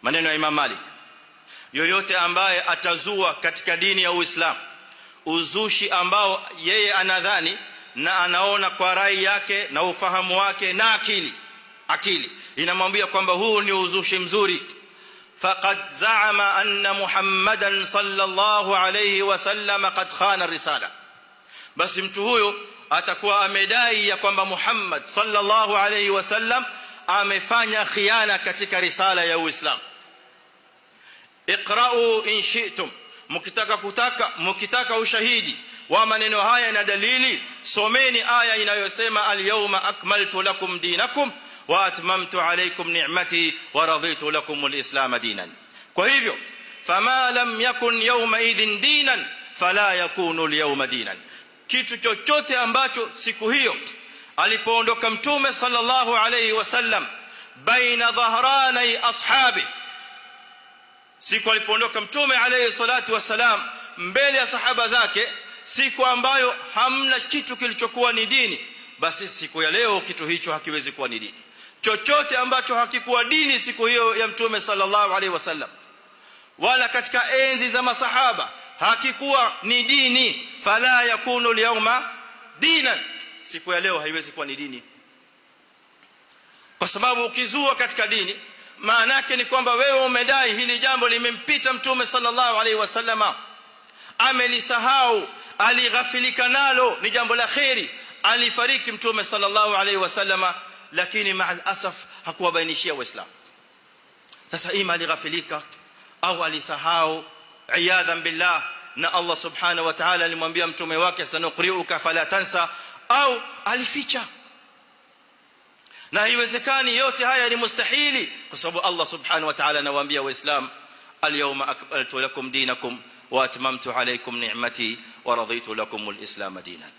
maneno ya Imam Malik, yoyote ambaye atazua katika dini ya Uislamu uzushi ambao yeye anadhani na anaona kwa rai yake na ufahamu wake na akili inamwambia kwamba huu ni uzushi mzuri, faqad za'ama anna Muhammadan sallallahu alayhi wasallam qad khana risala, basi mtu huyo atakuwa amedai ya kwamba Muhammad sallallahu alayhi wasallam amefanya khiana katika risala ya Uislamu. Iqra'u in shi'tum, mkitaka ushahidi wa maneno haya na dalili, someni aya inayosema al-yawma akmaltu lakum dinakum wa atmamtu alaykum ni'mati wa raditu lakum al-islam dinan. Kwa hivyo fama lam yakun yawma idhin dinan fala yakunu al-yawma dinan, kitu chochote ambacho siku hiyo alipoondoka mtume sallallahu alayhi wasallam baina dhahrani ashabi, siku alipoondoka mtume alayhi salatu wasalam mbele ya sahaba zake, siku ambayo hamna kitu kilichokuwa ni dini, basi siku ya leo kitu hicho hakiwezi kuwa ni dini. Chochote ambacho hakikuwa dini siku hiyo ya mtume sallallahu alayhi wasallam wala katika enzi za masahaba hakikuwa ni dini, fala yakunu al-yawma dinan, siku ya leo haiwezi kuwa ni dini. Kwa sababu ukizua katika dini maana yake ni kwamba wewe umedai hili jambo limempita mtume sallallahu alayhi wasallam, amelisahau, alighafilika nalo, ni jambo la khairi, alifariki mtume sallallahu alayhi wasallam, lakini ma'al asaf hakuwabainishia waislamu. Sasa ima alighafilika au alisahau iyadhan billah, na Allah subhanahu wa ta'ala alimwambia mtume wake sanuqri'uka fala tansa, au alificha. Na haiwezekani, yote haya ni mustahili, kwa sababu Allah subhanahu wa ta'ala anawaambia waislamu al-yawma akmaltu lakum dinakum wa atmamtu alaykum ni'mati wa raditu lakum al-islam dinan.